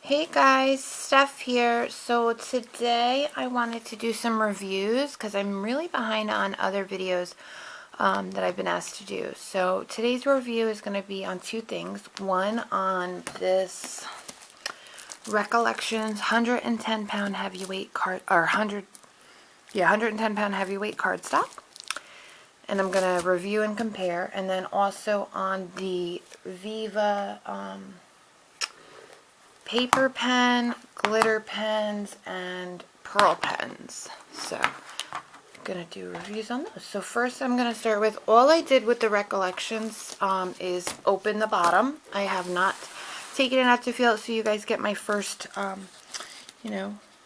Hey guys, Steph here. So today I wanted to do some reviews because I'm really behind on other videos that I've been asked to do. So today's review is going to be on two things. One on this Recollections 110 pound heavyweight card, or 110 pound heavyweight cardstock. And I'm going to review and compare. And then also on the Viva paper pen, glitter pens, and pearl pens. So I'm going to do reviews on those. So first I'm going to start with, all I did with the Recollections is open the bottom. I have not taken it out to feel it, so you guys get my first,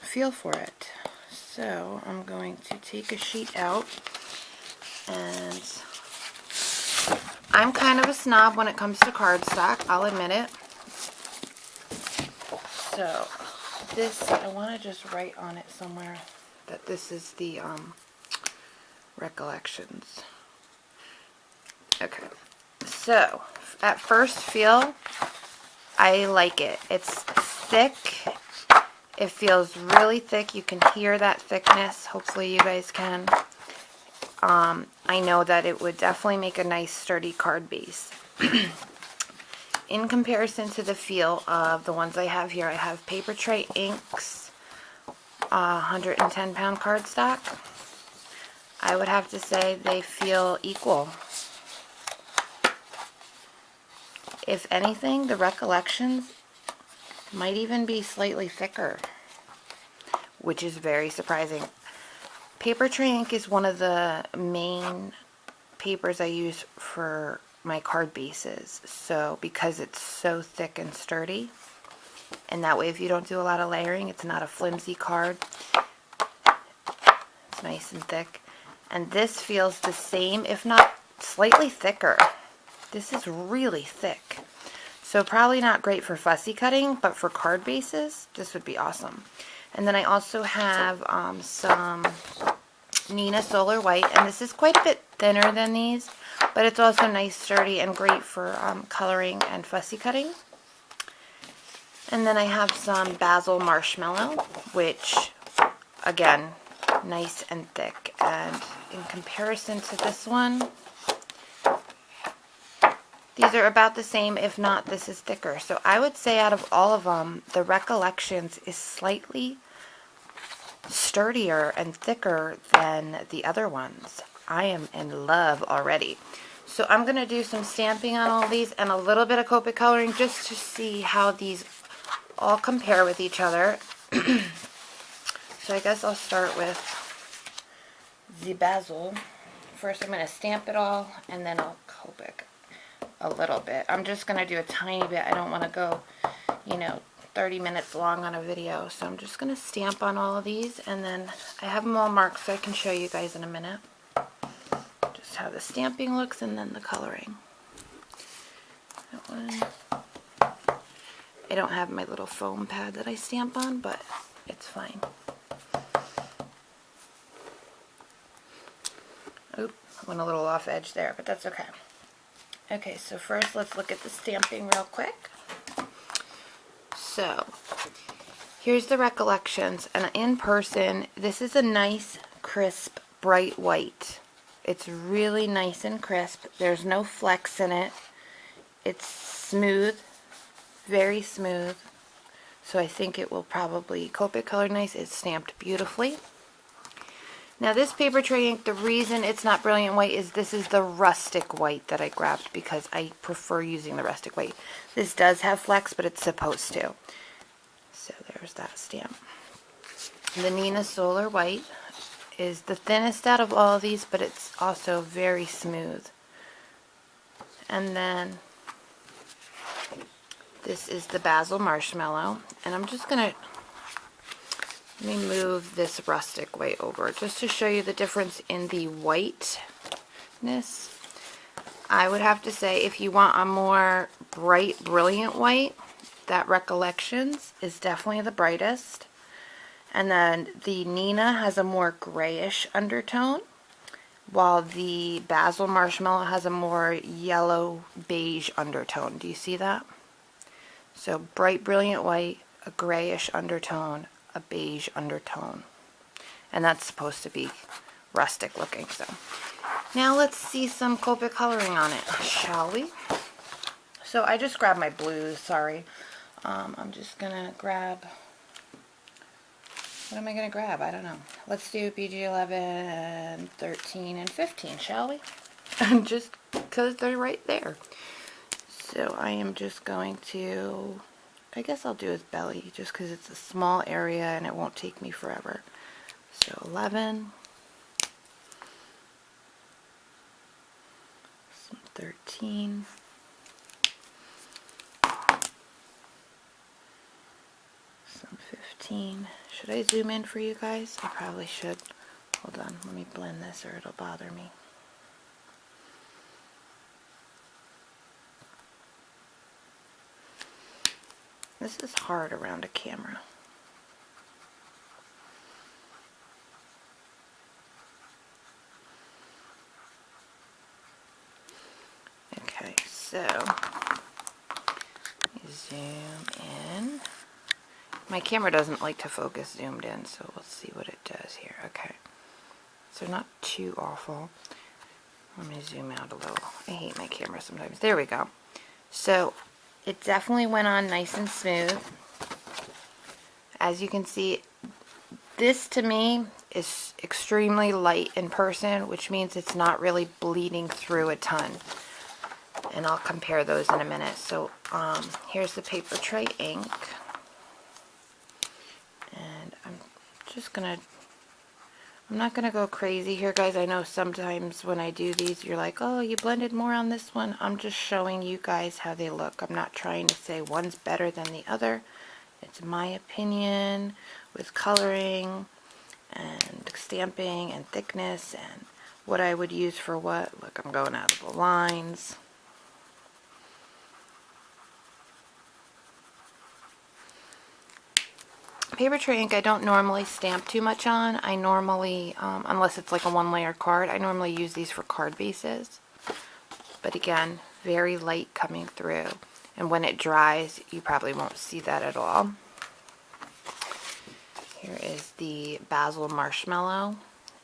feel for it. So I'm going to take a sheet out, and I'm kind of a snob when it comes to cardstock, I'll admit it. So this, I want to just write on it somewhere that this is the Recollections. Okay, so at first feel, I like it. It's thick. It feels really thick. You can hear that thickness. Hopefully you guys can. I know that it would definitely make a nice sturdy card base. In comparison to the feel of the ones I have here, I have Paper Tray Inks 110 pound cardstock. I would have to say they feel equal. If anything, the Recollections might even be slightly thicker, which is very surprising. Paper Tray Ink is one of the main papers I use for my card bases, so because it's so thick and sturdy, and that way if you don't do a lot of layering, it's not a flimsy card. It's nice and thick, and this feels the same, if not slightly thicker. This is really thick, so probably not great for fussy cutting, but for card bases this would be awesome. And then I also have some Nina Solar White, and this is quite a bit thinner than these, but it's also nice, sturdy, and great for coloring and fussy cutting. And then I have some Basil Marshmallow, which, again, nice and thick. And in comparison to this one, these are about the same, if not this is thicker. So I would say out of all of them, the Recollections is slightly sturdier and thicker than the other ones. I am in love already. So I'm going to do some stamping on all these and a little bit of Copic coloring just to see how these all compare with each other. So I guess I'll start with the Basil. First I'm going to stamp it all, and then I'll Copic a little bit. I'm just going to do a tiny bit. I don't want to go, 30 minutes long on a video. So I'm just going to stamp on all of these, and then I have them all marked so I can show you guys in a minute just how the stamping looks and then the coloring. That one. I don't have my little foam pad that I stamp on, but it's fine. Oop, I went a little off edge there, but that's okay. Okay, so first let's look at the stamping real quick. So here's the Recollections, and in person this is a nice crisp bright white. It's really nice and crisp. There's no flecks in it. It's smooth, very smooth, so I think it will probably Copic color nice. It's stamped beautifully. Now this Paper Tray Ink, the reason it's not brilliant white is this is the rustic white that I grabbed because I prefer using the rustic white. This does have flecks, but it's supposed to. So there's that stamp. The Nina Solar White is the thinnest out of all of these, but it's also very smooth. And then this is the Basil Marshmallow, and I'm just going to, let me move this rustic white over just to show you the difference in the whiteness. I would have to say if you want a more bright, brilliant white, that Recollections is definitely the brightest. And then the Nina has a more grayish undertone, while the Basil Marshmallow has a more yellow beige undertone. Do you see that? So bright, brilliant white, a grayish undertone, a beige undertone. And that's supposed to be rustic looking. So now let's see some Copic coloring on it, shall we? So I just grabbed my blues, sorry. I'm just gonna grab, what am I gonna grab? I don't know. Let's do BG11, 13, and 15, shall we? Just because they're right there. So I am just going to, I guess I'll do his belly just because it's a small area and it won't take me forever. So 11, some 13, some 15. Should I zoom in for you guys? I probably should. Hold on, let me blend this or it'll bother me. This is hard around a camera. Okay, so zoom in. My camera doesn't like to focus zoomed in, so let's see what it does here. Okay, so not too awful. Let me zoom out a little. I hate my camera sometimes. There we go. So it definitely went on nice and smooth. As you can see, this to me is extremely light in person, which means it's not really bleeding through a ton. And I'll compare those in a minute. So here's the paper tray ink. And I'm not gonna go crazy here, guys. I know sometimes when I do these, you're like, oh, you blended more on this one. I'm just showing you guys how they look. I'm not trying to say one's better than the other. It's my opinion with coloring and stamping and thickness and what I would use for what. Look, I'm going out of the lines. Paper tray ink I don't normally stamp too much on. I normally, unless it's like a one-layer card, I normally use these for card bases. But again, very light coming through. And when it dries, you probably won't see that at all. Here is the basil marshmallow.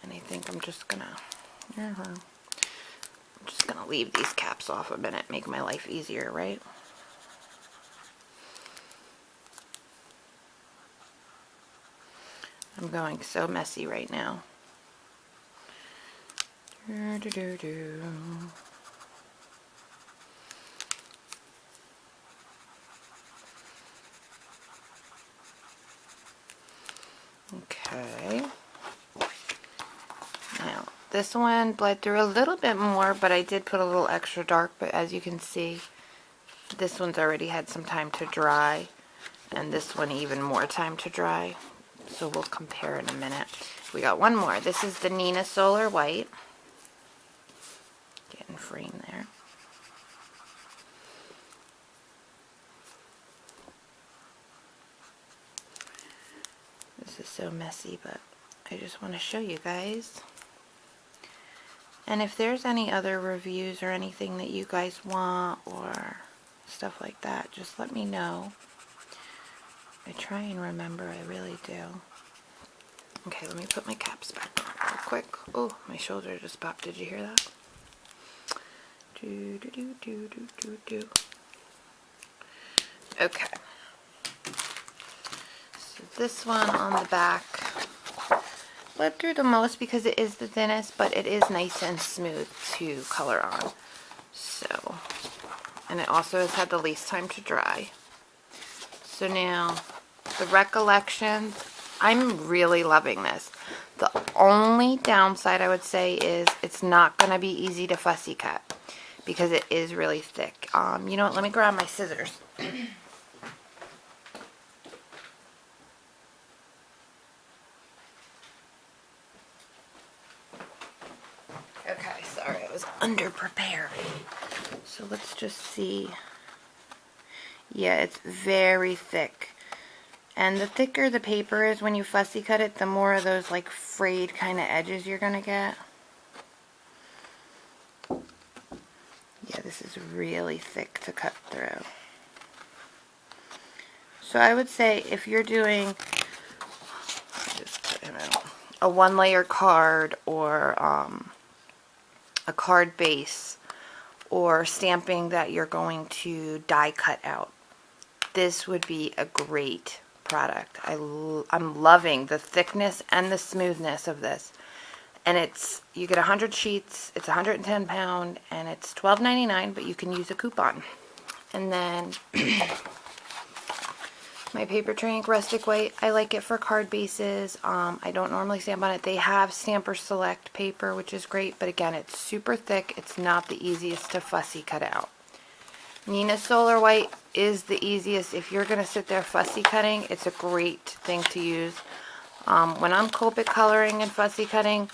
And I think I'm just gonna leave these caps off a minute, make my life easier, right? I'm going so messy right now. Okay. Now, this one bled through a little bit more, but I did put a little extra dark, but as you can see, this one's already had some time to dry, and this one even more time to dry. So we'll compare in a minute. We got one more. This is the Nina Solar White. Getting framed there. This is so messy, but I just want to show you guys. And if there's any other reviews or anything that you guys want or stuff like that, just let me know. I try and remember, I really do. Okay, let me put my caps back on real quick. Oh, my shoulder just popped. Did you hear that? Do, do, do, do, do, do, do. Okay. So this one on the back bled through the most because it is the thinnest, but it is nice and smooth to color on. So, and it also has had the least time to dry. So now, the Recollections, I'm really loving this. The only downside I would say is it's not going to be easy to fussy cut because it is really thick. You know what, let me grab my scissors. Okay, sorry, I was underprepared. So let's just see. Yeah, it's very thick. And the thicker the paper is when you fussy cut it, the more of those like frayed kind of edges you're going to get. Yeah, this is really thick to cut through. So I would say if you're doing a one-layer card or a card base or stamping that you're going to die cut out, this would be a great product. I'm loving the thickness and the smoothness of this. And you get 100 sheets, it's 110 pound, and it's $12.99, but you can use a coupon. And then my paper tray ink rustic white, I like it for card bases. I don't normally stamp on it. They have Stamper Select paper, which is great, but again, it's super thick. It's not the easiest to fussy cut out. Nina Solar White is the easiest. If you're going to sit there fussy cutting, it's a great thing to use. When I'm Copic coloring and fussy cutting,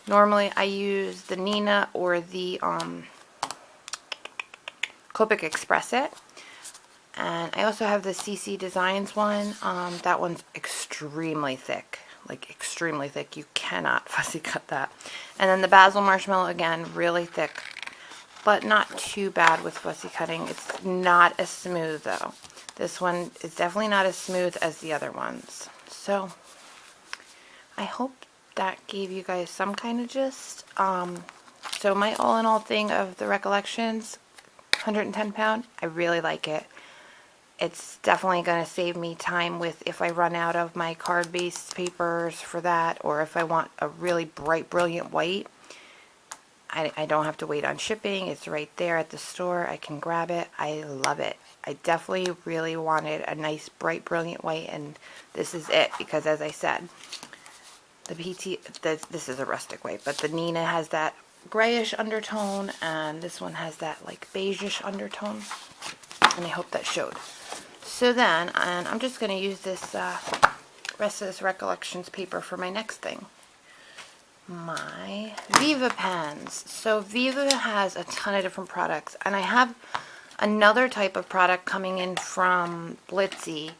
normally I use the Nina or the Copic Express It. And I also have the CC Designs one. That one's extremely thick. Like extremely thick. You cannot fussy cut that. And then the Basil Marshmallow, again, really thick. But not too bad with fussy cutting. It's not as smooth though. This one is definitely not as smooth as the other ones. So I hope that gave you guys some kind of gist. So my all-in-all thing of the Recollections, 110 pound, I really like it. It's definitely going to save me time with if I run out of my card-based papers for that, or if I want a really bright, brilliant white. I don't have to wait on shipping. It's right there at the store. I can grab it. I love it. I definitely really wanted a nice, bright, brilliant white, and this is it, because as I said, this is a rustic white, but the Nina has that grayish undertone, and this one has that like beigeish undertone, and I hope that showed. So then, and I'm just going to use this rest of this Recollections paper for my next thing. My Viva pens. So Viva has a ton of different products, and I have another type of product coming in from Blitzy.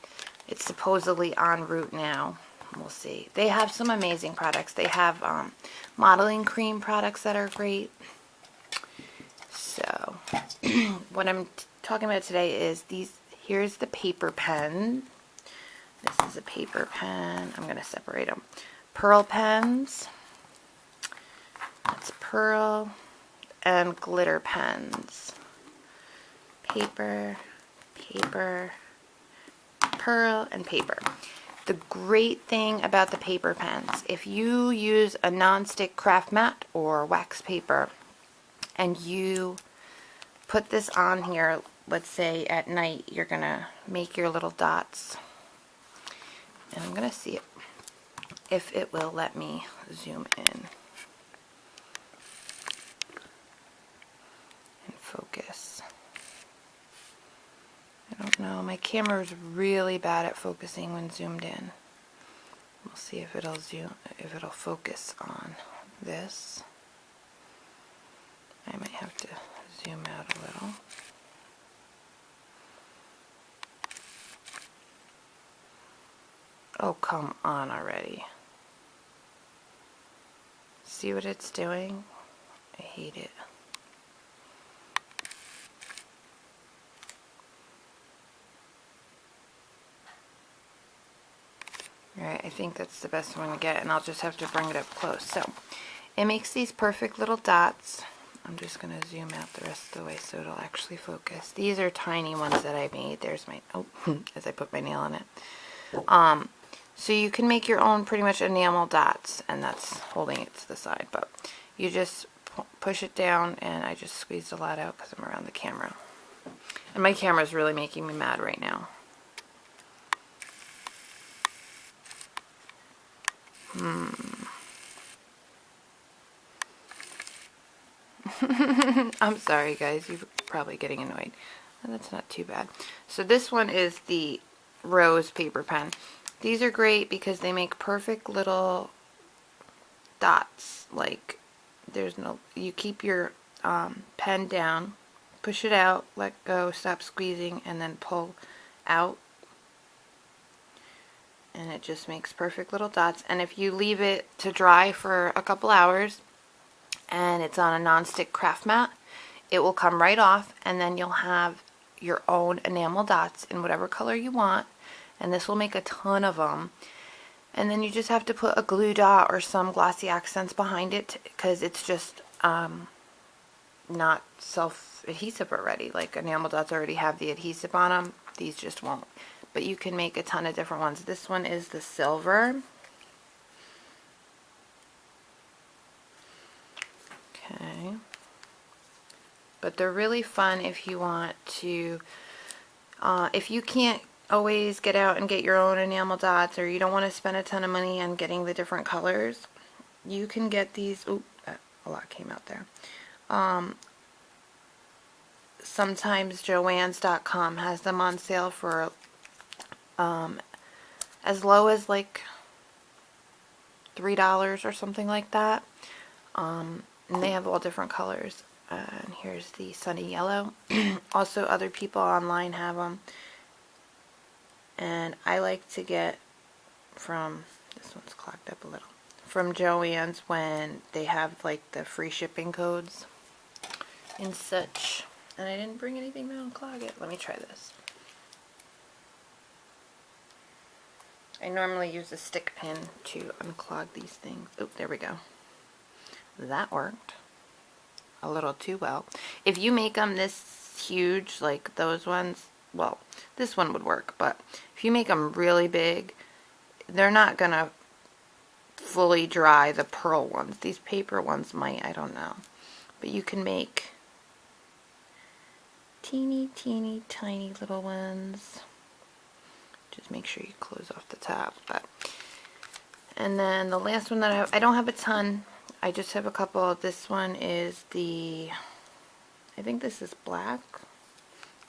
It's supposedly en route now. We'll see. They have some amazing products. They have modeling cream products that are great. So what I'm talking about today is these. Here's the paper pen. This is a paper pen. I'm going to separate them. Pearl pens. That's pearl. And glitter pens. Paper, paper, pearl, and paper. The great thing about the paper pens, if you use a non-stick craft mat or wax paper and you put this on here, let's say at night you're going to make your little dots. And I'm going to see if it will let me zoom in and focus. I don't know, my camera is really bad at focusing when zoomed in. We'll see if it'll focus on this. I might have to zoom out a little. Oh, come on already. See what it's doing? I hate it. Alright, I think that's the best one to get, and I'll just have to bring it up close. So, it makes these perfect little dots. I'm just going to zoom out the rest of the way so it'll actually focus. These are tiny ones that I made. There's my, oh, as I put my nail in it. So you can make your own pretty much enamel dots, and that's holding it to the side. But you just push it down, and I just squeezed a lot out because I'm around the camera. And my camera's really making me mad right now. I'm sorry guys, you're probably getting annoyed. That's not too bad. So this one is the Rose paper pen. These are great because they make perfect little dots. Like, there's no, you keep your pen down, push it out, let go, stop squeezing, and then pull out. And it just makes perfect little dots. And if you leave it to dry for a couple hours and it's on a non-stick craft mat, it will come right off, and then you'll have your own enamel dots in whatever color you want. and this will make a ton of them. And then you just have to put a glue dot or some glossy accents behind it, because it's just not self-adhesive already. Like enamel dots already have the adhesive on them. These just won't. But you can make a ton of different ones. This one is the silver. Okay. But they're really fun if you want to, if you can't always get out and get your own enamel dots, or you don't want to spend a ton of money on getting the different colors, you can get these. Oop, a lot came out there. Sometimes Joann's.com has them on sale for as low as like $3 or something like that. And they have all different colors. And here's the sunny yellow. Also, other people online have them. And I like to get from, this one's clogged up a little, from Joann's when they have like the free shipping codes and such. And I didn't bring anything to unclog it. Let me try this. I normally use a stick pin to unclog these things. Oh, there we go. That worked a little too well. If you make them this huge, like those ones, well, this one would work, but if you make them really big, they're not gonna fully dry, the pearl ones. These paper ones might, I don't know. But you can make teeny tiny little ones. Just make sure you close off the top. And then the last one that I don't have a ton. I just have a couple. This one is the, I think this is black.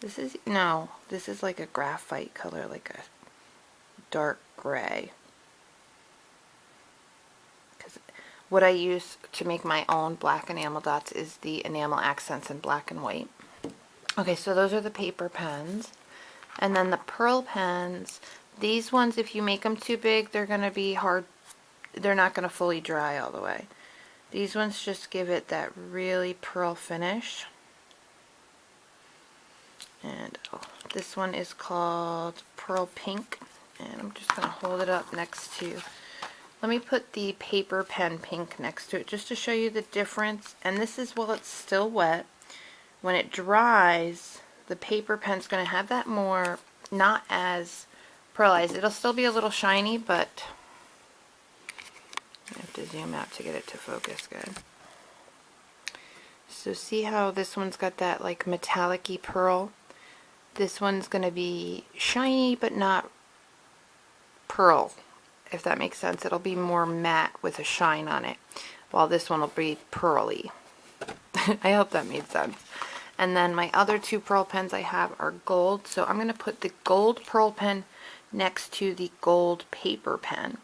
This is, no, this is like a graphite color, like a dark gray. Because what I use to make my own black enamel dots is the enamel accents in black and white. Okay, so those are the paper pens. And then the pearl pens, these ones, if you make them too big, they're going to be hard. They're not going to fully dry all the way. These ones just give it that really pearl finish. And this one is called Pearl Pink. And I'm just going to hold it up next to, let me put the paper pen pink next to it just to show you the difference. And this is while it's still wet. When it dries, the paper pen's going to have that more, not as pearlized. It'll still be a little shiny, but I have to zoom out to get it to focus good. So see how this one's got that like metallic-y pearl? This one's going to be shiny, but not pearl, if that makes sense. It'll be more matte with a shine on it, while this one will be pearly. I hope that made sense. And then my other two pearl pens I have are gold. So I'm going to put the gold pearl pen next to the gold paper pen.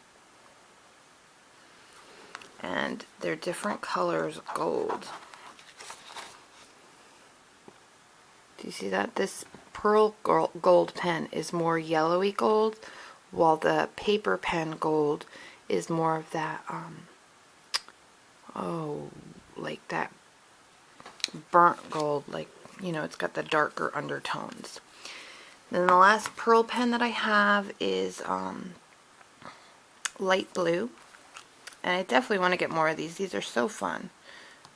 And they're different colors of gold. Do you see that? This pearl gold pen is more yellowy gold, while the paper pen gold is more of that, like that burnt gold, like, you know, it's got the darker undertones. Then the last pearl pen that I have is light blue, and I definitely want to get more of these. These are so fun.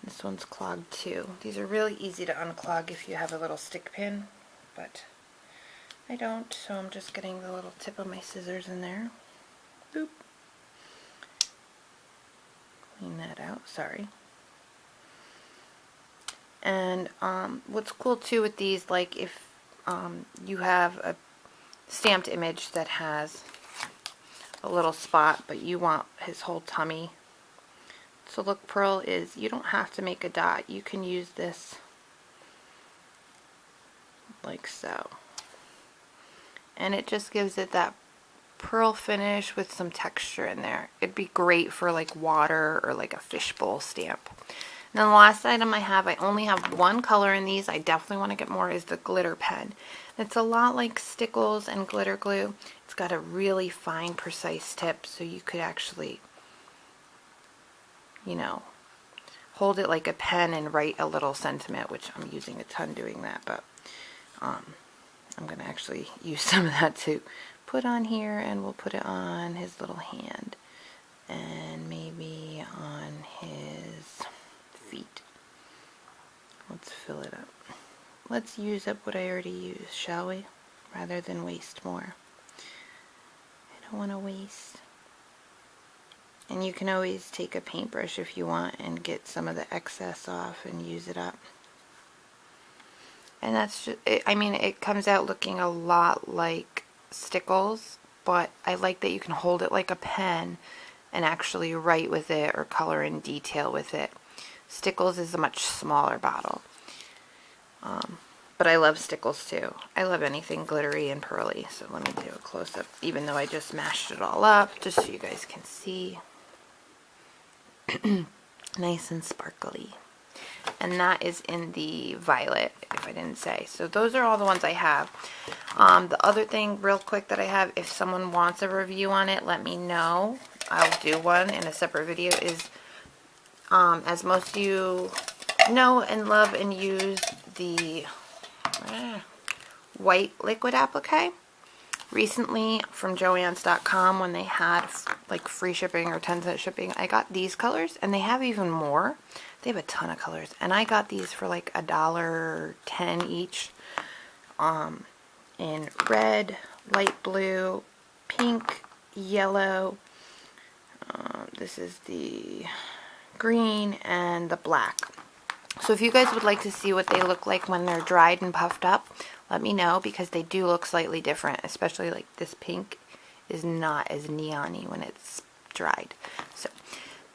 This one's clogged too. These are really easy to unclog if you have a little stick pin, but I don't, so I'm just getting the little tip of my scissors in there. Boop. Clean that out, sorry. And what's cool too with these, like if you have a stamped image that has a little spot, but you want his whole tummy to look pearl, is you don't have to make a dot. You can use this like so. And it just gives it that pearl finish with some texture in there. It'd be great for like water or like a fishbowl stamp. And then the last item I have, I only have one color in these. I definitely want to get more, is the glitter pen. It's a lot like stickles and glitter glue. It's got a really fine, precise tip, so you could actually, you know, hold it like a pen and write a little sentiment, which I'm using a ton doing that, but I'm going to actually use some of that to put put on here, and we'll put it on his little hand and maybe on his feet. Let's fill it up. Let's use up what I already used, shall we? Rather than waste more. I don't want to waste. And you can always take a paintbrush if you want and get some of the excess off and use it up. And that's just, I mean, it comes out looking a lot like Stickles, but I like that you can hold it like a pen and actually write with it or color in detail with it. Stickles is a much smaller bottle. But I love Stickles too. I love anything glittery and pearly. So let me do a close-up, even though I just mashed it all up, just so you guys can see. Nice and sparkly. And that is in the violet, if I didn't say. So those are all the ones I have. The other thing real quick that I have, if someone wants a review on it, let me know. I'll do one in a separate video, is as most of you know and love and use the white liquid applique. Recently from Joann's.com, when they had like free shipping or 10-cent shipping, I got these colors, and they have even more. They have a ton of colors, and I got these for like $1.10 each, in red, light blue, pink, yellow, this is the green, and the black. So if you guys would like to see what they look like when they're dried and puffed up, let me know, because they do look slightly different, especially like this pink is not as neon-y when it's dried. So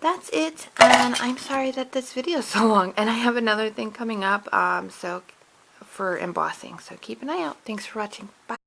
that's it, and I'm sorry that this video is so long, and I have another thing coming up so for embossing, so keep an eye out. Thanks for watching. Bye.